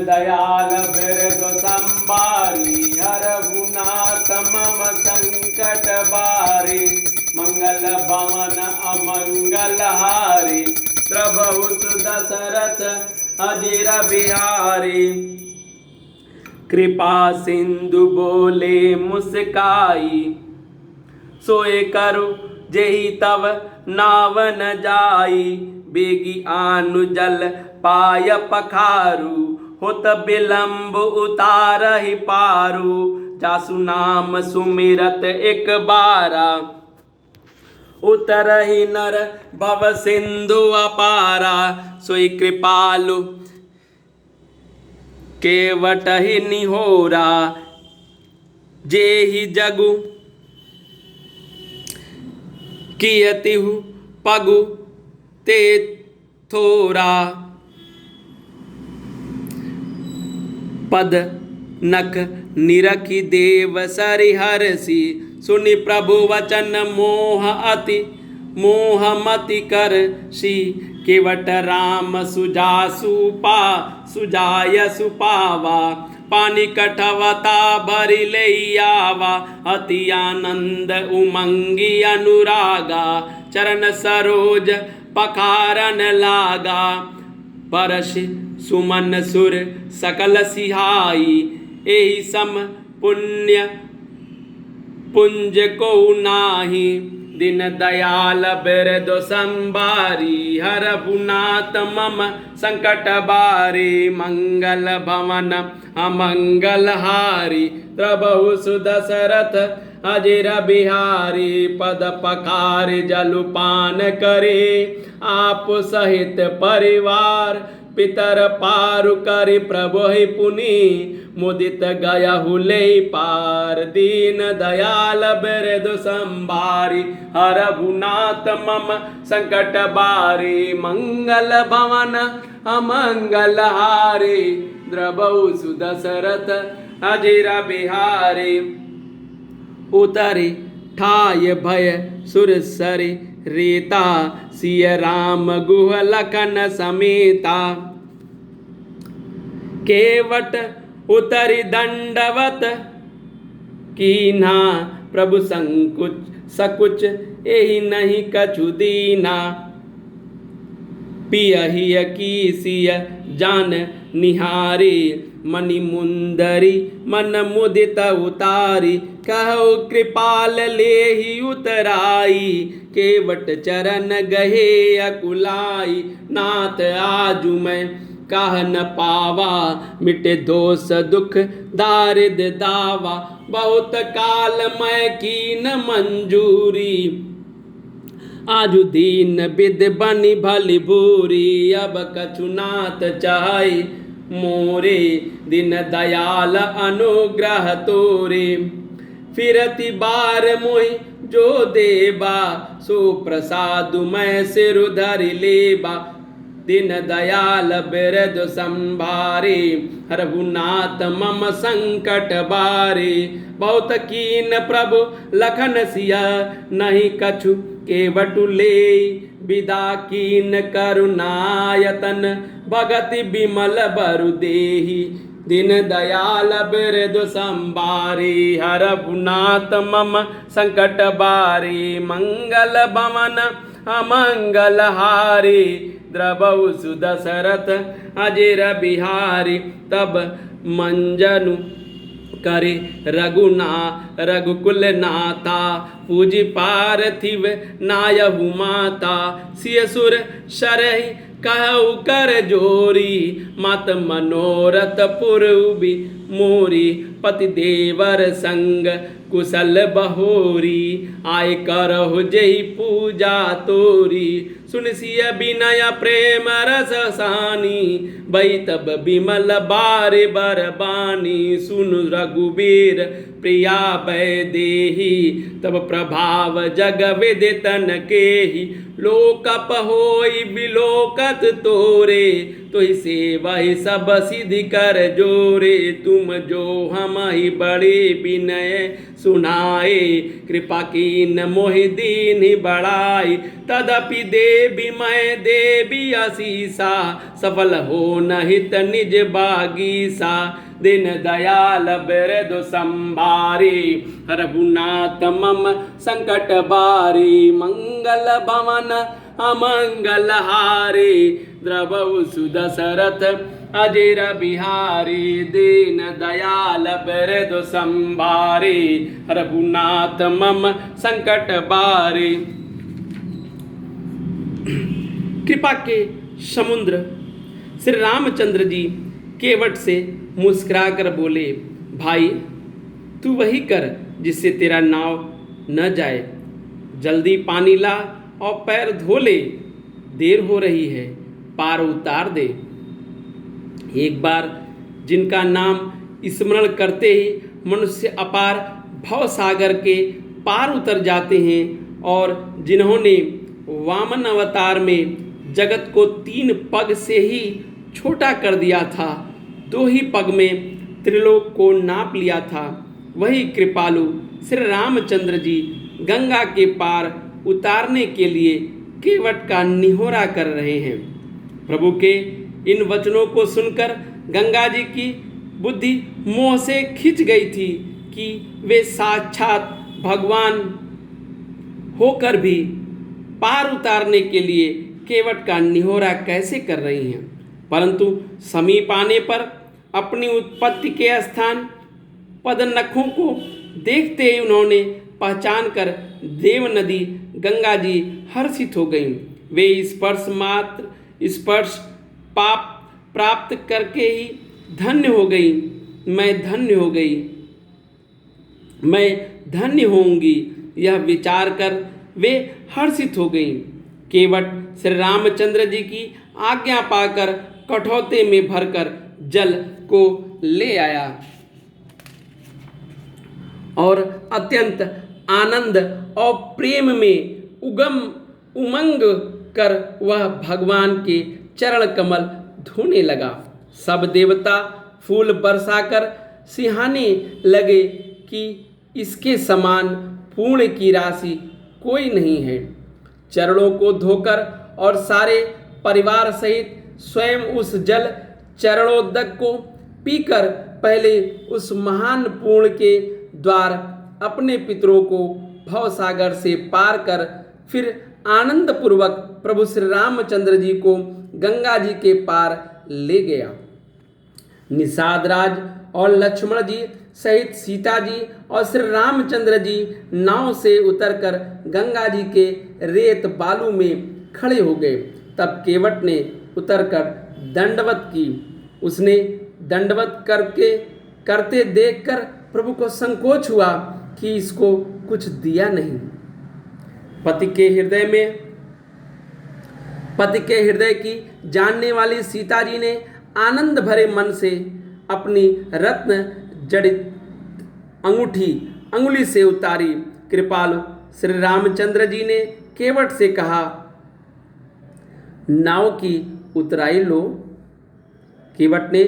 दयाल बिरदु संबारी, हरहु नाथ मम संकट बारी। मंगल भवन अमंगल हारी, प्रभु दशरथ अजिर बिहारी। कृपा सिंधु बोले मुस्काई, सोए करो जेहि तव नाव न जाई। बेगी आनु जल पाय पखारू, होत विलंब उतारहि पारू। जासु नाम सुमिरत एक बारा, उतरहि नर भव सिंधु अपारा। सोई कृपालु केवटहि निहोरा, जेहि जगु कियतिहु पगु ते थोरा। पद नख निरखि देव सरिहरसि, सुनि प्रभु वचन मोह अति मोह मति करसि। केवट राम सुजासुपा सुजाय सुपावा, पानी कठवता भरि लैयावा। अति आनंद उमंगी अनुरागा, चरण सरोज पखारन लागा। परसि सुमन सुर सकल सिहाई, एहि सम पुण्य पुंज को नाही। दिन दयाल बिरदु संबारी, हरहु नाथ मम संकट बारी। मंगल भवन अमंगल हारी, प्रभु सुदशरथ अजिर बिहारी। पद पखारि जलुपान करे, आप सहित परिवार। पितर पारु करि प्रभु ही पुनि, मुदित गयहु लेहि पार। दीन दयाल बिरदु संबारी, हरहु नाथ मम संकट बारी। मंगल भवन अमंगल हारी, द्रबहु सुदशरथ अजिर बिहारी। उतरि ठाय भय सुरसरि रीता, सिय राम गुह लखन समेता। केवट उतरि दंडवत कीन्हा, प्रभु संकुच सकुच एहि नहीं कछु दीना। पियहिय की सिय जान निहारी, मणि मुंदरी मन मुदित उतारी। कहु कृपाल लेहि उतराई, केवट चरण गहे अकुलाई। नाथ आजु मैं काह न पावा, मिटे दोष दुख दारिद दावा। बहुत काल मैं कीन मंजूरी, आजु दीन बिद बनि भली भूरी। अब कछु नाथ चाहि मोरे, दिन दयाल अनुग्रह तोरे। फिरति बार मोहि जो देबा, सो प्रसादु मैं सिरु धरि लेबा। दिन दयाल बिरदु संभारे, हरहु नाथ मम संकट बारे। बहुत कीन प्रभु लखन सिया, नहीं कछु केवटु लेई। विदा कीन करुणायतन, भगति बिमल बरु देहि। दिन दयाल बिरदु संभारे, हरहु नाथ मम संकट बारे। मंगल भवन अमंगल हारी, द्रबहु सुदशरथ अजिर बिहारी। तब मंजनु करे रघुकुल नाथा, पूजि पार्थिव नायहु माता। सिय सुर शरहि कहु कर जोरी, मत मनोरथ पुरबि मोरी। पति देवर संग कुशल बहोरी, आय करहु जेहि पूजा तोरी। सुन सिय विनय प्रेम रस सानी, बई तब बिमल बारे बरबानी। सुन रघुबीर प्रिया वैदेही, तब प्रभाव जग विदितन केहि, लोकप होई विलोकत तोरे, तो से वही सब सिद्धि कर जोरे, तुम जो हम ही बड़े विनय सुनाए, कृपा कीन मोहि दीन बढ़ाई, तदपि देवी मैं देवी असीसा, सफल हो नहित निज बागीसा, दिन दयाल बिरदु संभारी, हरहुनाथ मम संकट बारी, मंगल भवन अमंगल हारी, द्रवौ सुदशरथ अजिर बिहारी, दीन दयाल बिरदु संभारी, रघुनाथ मम संकट बारी। कृपा के समुद्र श्री रामचंद्र जी केवट से मुस्कुराकर बोले, भाई तू वही कर जिससे तेरा नाव न जाए, जल्दी पानी ला और पैर धो ले, देर हो रही है, पार उतार दे। एक बार जिनका नाम स्मरण करते ही मनुष्य अपार भव सागर के पार उतर जाते हैं, और जिन्होंने वामन अवतार में जगत को 3 पग से ही छोटा कर दिया था, 2 ही पग में त्रिलोक को नाप लिया था, वही कृपालु श्री रामचंद्र जी गंगा के पार उतारने के लिए केवट का निहोरा कर रहे हैं। प्रभु के इन वचनों को सुनकर गंगा जी की बुद्धि मोह से खिंच गई थी कि वे साक्षात भगवान होकर भी पार उतारने के लिए केवट का निहोरा कैसे कर रही हैं। परंतु समीप आने पर अपनी उत्पत्ति के स्थान पदनखों को देखते ही उन्होंने पहचान कर देव नदी गंगा जी हर्षित हो गईं। वे स्पर्श पाप प्राप्त करके ही धन्य हो गई, मैं धन्य हो गई, मैं धन्य होंगी, यह विचार कर वे हर्षित हो गईं। केवट श्री रामचंद्र जी की आज्ञा पाकर कठौते में भरकर जल को ले आया और अत्यंत आनंद और प्रेम में उमंग कर वह भगवान के चरण कमल धोने लगा। सब देवता फूल बरसाकर सिहाने लगे कि इसके समान पुण्य की राशि कोई नहीं है। चरणों को धोकर और सारे परिवार सहित स्वयं उस जल चरणोदक को पीकर पहले उस महान पुण्य के द्वार अपने पितरों को भवसागर से पार कर फिर आनंद पूर्वक प्रभु श्री रामचंद्र जी को गंगा जी के पार ले गया। निषाद राज और लक्ष्मण जी सहित सीता जी और श्री रामचंद्र जी नाव से उतरकर गंगा जी के रेत बालू में खड़े हो गए। तब केवट ने उतरकर दंडवत की। उसने दंडवत करते देखकर प्रभु को संकोच हुआ कि इसको कुछ दिया नहीं। पति के हृदय की जानने वाली सीता जी ने आनंद भरे मन से अपनी रत्न जड़ित अंगूठी अंगुली से उतारी। कृपालु श्री रामचंद्र जी ने केवट से कहा, नाव की उतराई लो। केवट ने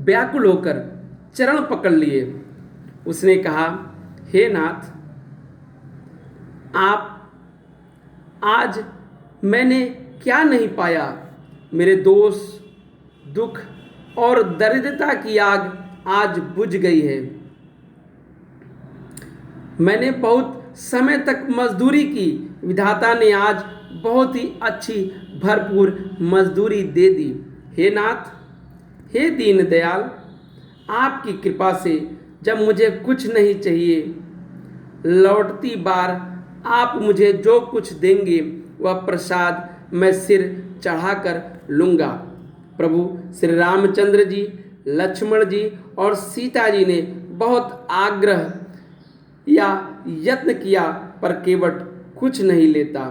व्याकुल होकर चरण पकड़ लिए। उसने कहा, हे नाथ, आप आज मैंने क्या नहीं पाया। मेरे दोष दुख और दरिद्रता की आग आज बुझ गई है। मैंने बहुत समय तक मजदूरी की, विधाता ने आज बहुत ही अच्छी भरपूर मजदूरी दे दी। हे नाथ, हे दीन दयाल, आपकी कृपा से जब मुझे कुछ नहीं चाहिए, लौटती बार आप मुझे जो कुछ देंगे वह प्रसाद मैं सिर चढ़ाकर लूँगा। प्रभु श्री रामचंद्र जी, लक्ष्मण जी और सीता जी ने बहुत आग्रह या यत्न किया, पर केवट कुछ नहीं लेता।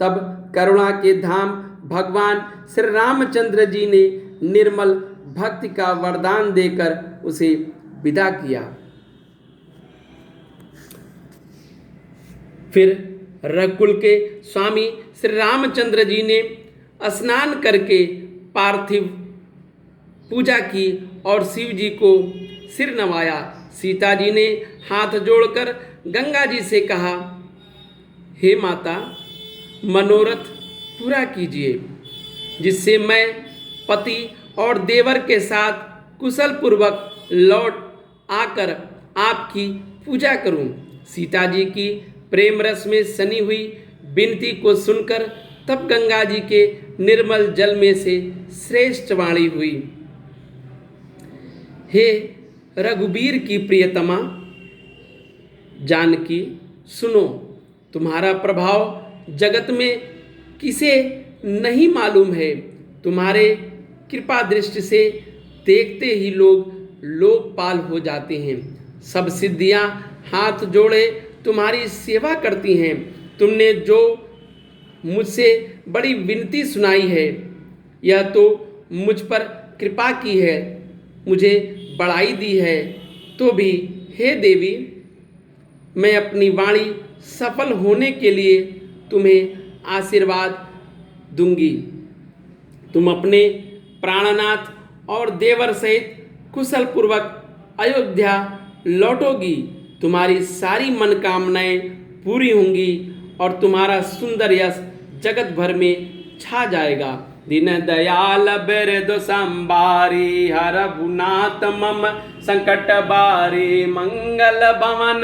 तब करुणा के धाम भगवान श्री रामचंद्र जी ने निर्मल भक्ति का वरदान देकर उसे विदा किया। फिर रघुकुल के स्वामी श्री रामचंद्र जी ने स्नान करके पार्थिव पूजा की और शिव जी को सिर नवाया। सीता जी ने हाथ जोड़कर गंगा जी से कहा, हे माता, मनोरथ पूरा कीजिए जिससे मैं पति और देवर के साथ कुशल पूर्वक लौट आकर आपकी पूजा करूं। सीता जी की प्रेम रस में सनी हुई विनती को सुनकर तब गंगा जी के निर्मल जल में से श्रेष्ठ वाणी हुई, हे रघुबीर की प्रियतमा जानकी, सुनो, तुम्हारा प्रभाव जगत में किसे नहीं मालूम है। तुम्हारे कृपा दृष्टि से देखते ही लोग लोकपाल हो जाते हैं। सब सिद्धियां हाथ जोड़े तुम्हारी सेवा करती हैं। तुमने जो मुझसे बड़ी विनती सुनाई है, यह तो मुझ पर कृपा की है, मुझे बढ़ाई दी है, तो भी हे देवी, मैं अपनी वाणी सफल होने के लिए तुम्हें आशीर्वाद दूंगी। तुम अपने प्राणनाथ और देवर सहित कुशल पूर्वक अयोध्या लौटोगी। तुम्हारी सारी मनोकामनाएं पूरी होंगी और तुम्हारा सुंदर यश जगत भर में छा जाएगा। दीन दयाल बिरदु संबारी, हरभुनाथ मम संकट बारी, मंगल भवन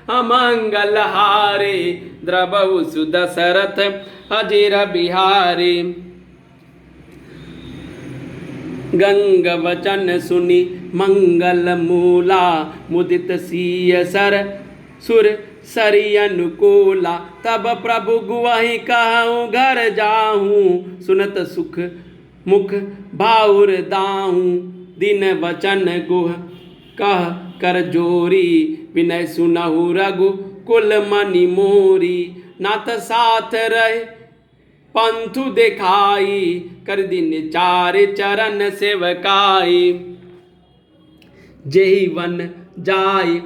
अमंगल हारे, द्रवहु सुदशरथ अजिर बिहारी। गंग वचन सुनी मंगल मूला, मुदित सिय सर सुर सरी अनुकूला। तब प्रभु गुवहि कहूँ घर जाहूँ, सुनत सुख मुख भाउर दाहूँ। दिन वचन गुह कह कर जोरी, विनय सुनहु रघु कुल मनि मोरी। नाथ साथ रहे पंथु दिखाई, कर दिन चार चरण सेवकाई। जेहि वन जाय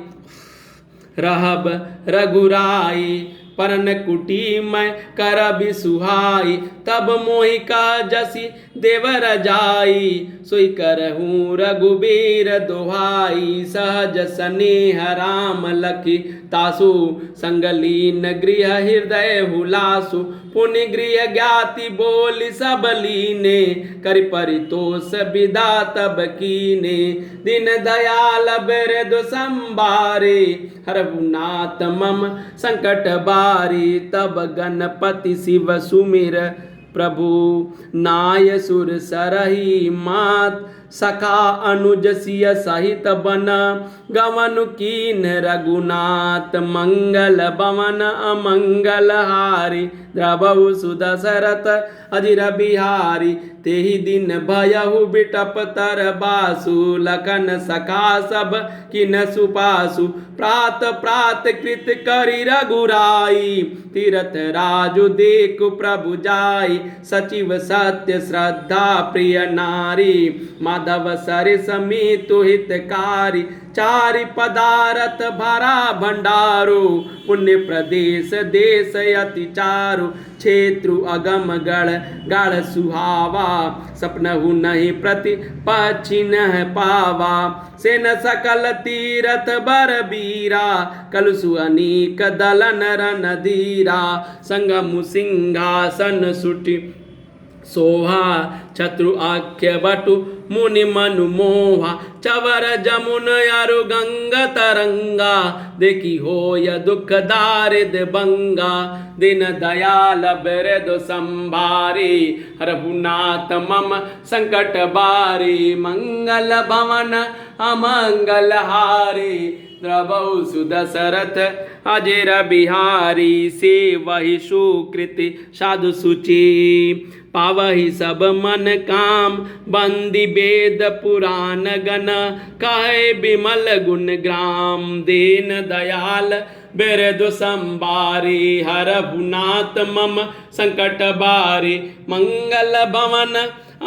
रहब रघुराई, परन कुटी मैं करबि सुहाई। तब मोहि कह जसि देवर जाई, सोई करहूँ रघुबीर दोहाई। सहज स्नेह राम लखि तासु, संगलीन गृह हृदय हुलासु। पुनि गृह ज्ञाति बोली सब लीने, कर परितोष विदा तब कीने। दिन दयाल बिरदु संबारे, हरभुनाथ मम संकट बारी। तब गणपति शिव सुमिर प्रभु, नाय सुर सरही मात। सखा अनुज सिय सहित बन, गमन कीन रघुनाथ। मंगल भवन अमंगल हारी, द्रवहु सुदशरथ अजिर बिहारी। तेहि दिन भयहु बिटप तर बासु, लखन सखा सब किन सुपासु। प्रात प्रात कृत करि रघुराई, तीरथ राजु देखु प्रभु जाई। सचिव सत्य श्रद्धा प्रिय नारी, माधव सर समीतु हितकारी। चारि पदारथ भरा भंडारो, पुण्य प्रदेश देश अति चारु। क्षेत्रु अगम गढ़ गाढ़ सुहावा, सपनहु नहीं प्रति पछिन पावा। सेन सकल तीरथ बर बीरा, कलुषु अनीक दलन रन धीरा। संगमु सिंहासन सुटि सोहा, छत्रु आख्य बटु मुनि मनु मोहा। चवर जमुन अरु गंग तरंगा, देखी होय दुख दारिद बंगा। दिन दयाल बिरदु संभारी, रघुनाथ मम संकट बारी। मंगल भवन अमंगल हारी, द्रवहु सुदशरथ अजिर बिहारी। से वही सुकृति साधु सुचि, पावहि सब मन काम। बंदी वेद पुराण गण, कहे विमल गुण ग्राम। दीन दयाल बिरदु संबारी, हरभुनाथ मम संकट बारी। मंगल भवन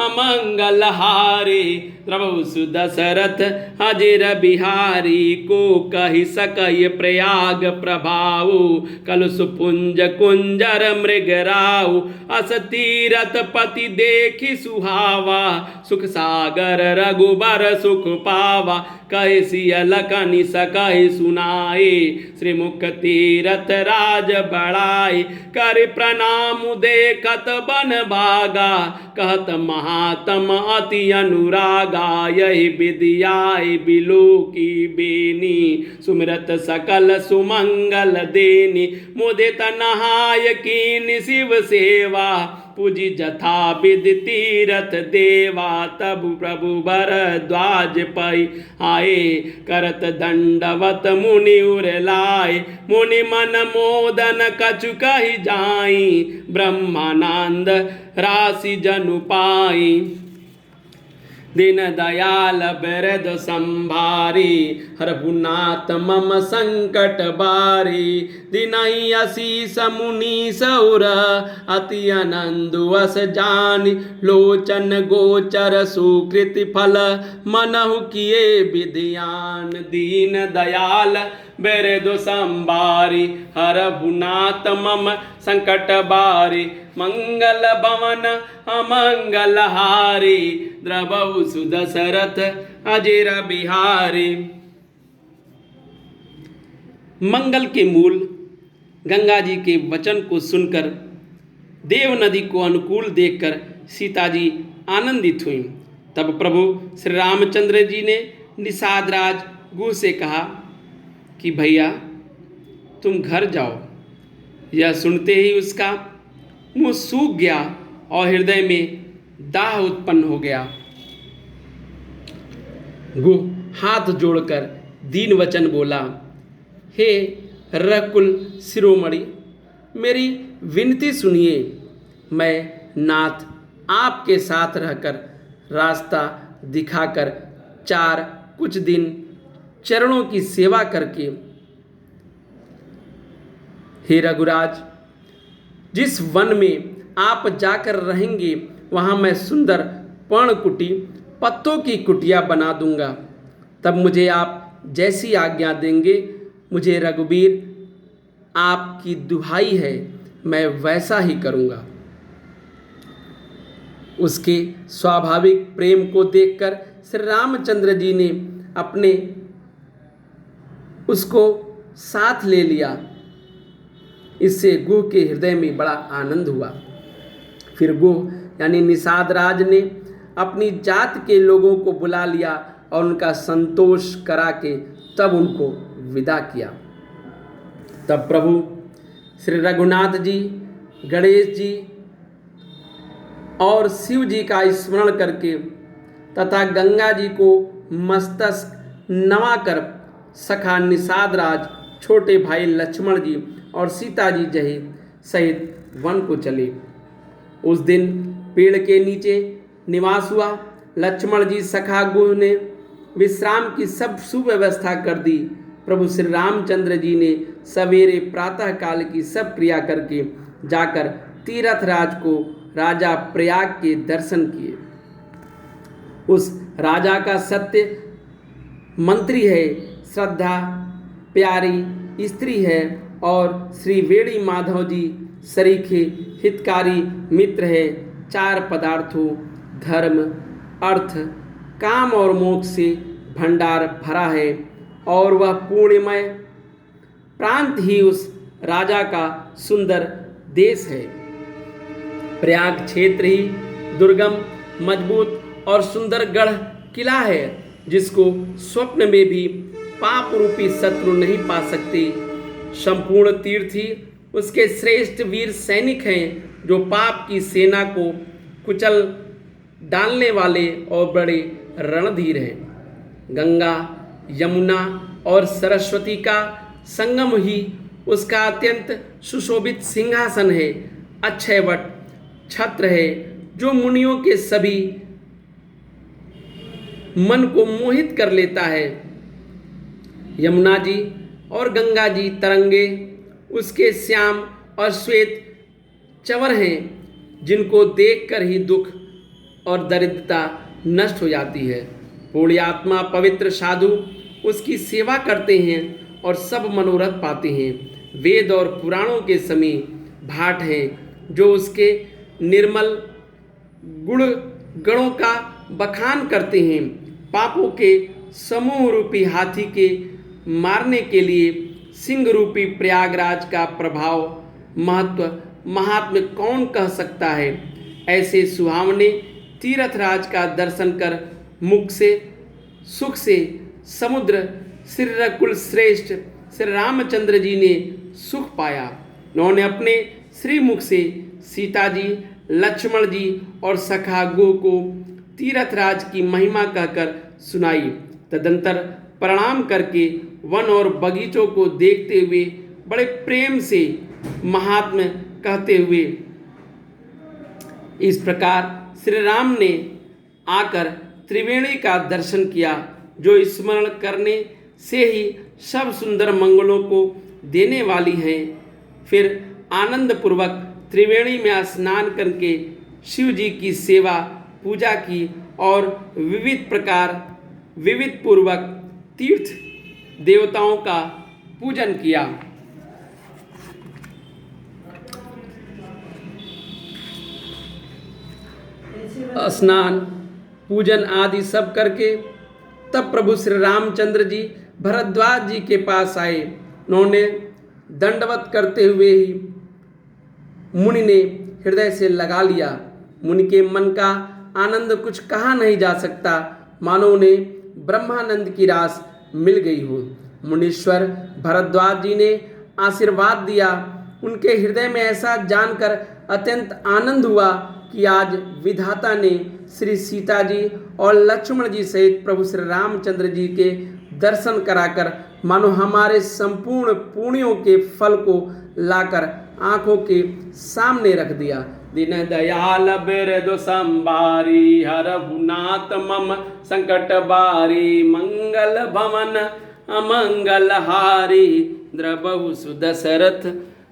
अमंगल हारे। द्रवहु सुदशरथ अजिर बिहारी को कहि सकय प्रयाग प्रभाव। कलुष पुंज कुंजर मृगराऊ अस तीरथ पति देखि सुहावा। सुख सागर रघुबर सुख पावा कहि सिय लखनि सकहि सुनाए। श्रीमुख तीरथ राज बढ़ाई कर प्रणाम देखत बन भागा। कहत महात्म अति अनुरागा यही विद्याय बिलो की बेनी। सुमिरत सकल सुमंगल देनी मुदित नहाय कीन शिव सेवा। पूजी जथा विधि तीरथ देवा तब प्रभु भरद्वाज पै आए। करत दंडवत मुनि उर लाए मुनि मन मोदन कछु कहि जाई। ब्रह्मानंद राशि जनु पाई दीन दयाल बिरद संभारी। हरभुनाथ मम संकट बारी दिनहि असीस मुनि सौर। अति आनंदु अस जानि लोचन गोचर सुकृति फल। मनहु किए विधियान दीन दयाल बिरद संभारी। हरभुनाथ मम संकट बारी मंगल भवन अमंगल हारी। द्रवहु सुदशरथ अजिर बिहारी। मंगल के मूल गंगा जी के वचन को सुनकर देव नदी को अनुकूल देखकर सीता जी आनंदित हुई। तब प्रभु श्री रामचंद्र जी ने निषाद राज गुह से कहा कि भैया तुम घर जाओ। यह सुनते ही उसका मुंह सूख गया और हृदय में दाह उत्पन्न हो गया। गुह हाथ जोड़कर दीन वचन बोला, हे रकुल शिरोमणि, मेरी विनती सुनिए। मैं नाथ आपके साथ रहकर रास्ता दिखाकर कुछ दिन चरणों की सेवा करके, हे रघुराज, जिस वन में आप जाकर रहेंगे वहाँ मैं सुंदर पर्णकुटी पत्तों की कुटिया बना दूंगा। तब मुझे आप जैसी आज्ञा देंगे, मुझे रघुवीर आपकी दुहाई है, मैं वैसा ही करूँगा। उसके स्वाभाविक प्रेम को देखकर श्री रामचंद्र जी ने उसको साथ ले लिया। इससे गुह के हृदय में बड़ा आनंद हुआ। फिर गुह यानी निषाद राज ने अपनी जात के लोगों को बुला लिया और उनका संतोष करा के तब उनको विदा किया। तब प्रभु श्री रघुनाथ जी, गणेश जी और शिव जी का स्मरण करके तथा गंगा जी को मस्तक नवाकर सखा निषाद राज, छोटे भाई लक्ष्मण जी और सीता जी सहित वन को चले। उस दिन पेड़ के नीचे निवास हुआ। लक्ष्मण जी सखा गुह ने विश्राम की सब सुव्यवस्था कर दी। प्रभु श्री रामचंद्र जी ने सवेरे प्रातः काल की सब क्रिया करके जाकर तीर्थराज को राजा प्रयाग के दर्शन किए। उस राजा का सत्य मंत्री है, श्रद्धा प्यारी स्त्री है और श्री वेणी माधव जी सरीखे हितकारी मित्र है। 4 पदार्थों धर्म, अर्थ, काम और मोक्ष से भंडार भरा है और वह पूर्णमय प्रांत ही उस राजा का सुंदर देश है। प्रयाग क्षेत्र ही दुर्गम, मजबूत और सुंदर गढ़ किला है, जिसको स्वप्न में भी पाप रूपी शत्रु नहीं पा सकते। संपूर्ण तीर्थी उसके श्रेष्ठ वीर सैनिक हैं, जो पाप की सेना को कुचल डालने वाले और बड़े रणधीर हैं। गंगा, यमुना और सरस्वती का संगम ही उसका अत्यंत सुशोभित सिंहासन है। अक्षय वट छत्र है, जो मुनियों के सभी मन को मोहित कर लेता है। यमुना जी और गंगा जी तरंगे उसके श्याम और श्वेत चंवर हैं, जिनको देखकर ही दुख और दरिद्रता नष्ट हो जाती है। पुण्यात्मा पवित्र साधु उसकी सेवा करते हैं और सब मनोरथ पाते हैं। वेद और पुराणों के समी भाट हैं जो उसके निर्मल गणों का बखान करते हैं। पापों के समूह रूपी हाथी के मारने के लिए सिंह रूपी प्रयागराज का प्रभाव महत्व महात्म्य कौन कह सकता है। ऐसे सुहावने तीर्थराज का दर्शन कर मुख से सुख से समुद्र श्री कुल श्रेष्ठ श्री रामचंद्र जी ने सुख पाया। उन्होंने अपने श्रीमुख से सीता जी, लक्ष्मण जी और सखा गो को तीर्थराज की महिमा कहकर सुनाई। तदंतर प्रणाम करके वन और बगीचों को देखते हुए बड़े प्रेम से महात्म्य कहते हुए इस प्रकार श्री राम ने आकर त्रिवेणी का दर्शन किया, जो स्मरण करने से ही सब सुंदर मंगलों को देने वाली हैं। फिर आनंद पूर्वक त्रिवेणी में स्नान करके शिव जी की सेवा पूजा की और विविध पूर्वक तीर्थ देवताओं का पूजन किया। स्नान पूजन आदि सब करके तब प्रभु श्री रामचंद्र जी भरद्वाज जी के पास आए। उन्होंने दंडवत करते हुए ही मुनि ने हृदय से लगा लिया। मुनि के मन का आनंद कुछ कहा नहीं जा सकता, मानो उन्हें ब्रह्मानंद की रास मिल गई हो। मुनीश्वर भरद्वाज जी ने आशीर्वाद दिया। उनके हृदय में ऐसा जानकर अत्यंत आनंद हुआ कि आज विधाता ने श्री सीता जी और लक्ष्मण जी सहित प्रभु श्री रामचंद्र जी के दर्शन कराकर मानो हमारे संपूर्ण पुण्यों के फल को लाकर आंखों के सामने रख दिया। दीन दयाल बिरदु संबारी हरहुनाथ मम संकट बारी मंगल भवन अमंगल हारी द्रबहु सुदशरथ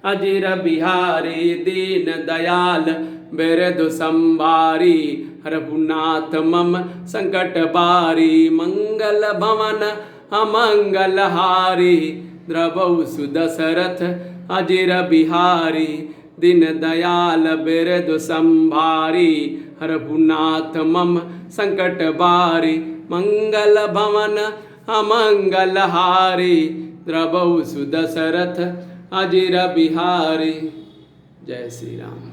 अजिर बिहारी। दीन दयाल बिरदु संबारी हरहुनाथ मम संकट बारी मंगल भवन अमंगल हारी द्रबहु सुदशरथ अजिर बिहारी। दीन दयाल बिरदु संभारी हरहुनाथ मम संकट बारी मंगल भवन अमंगल हारी द्रबहु सुदशरथ अजिर बिहारी। जय श्री राम।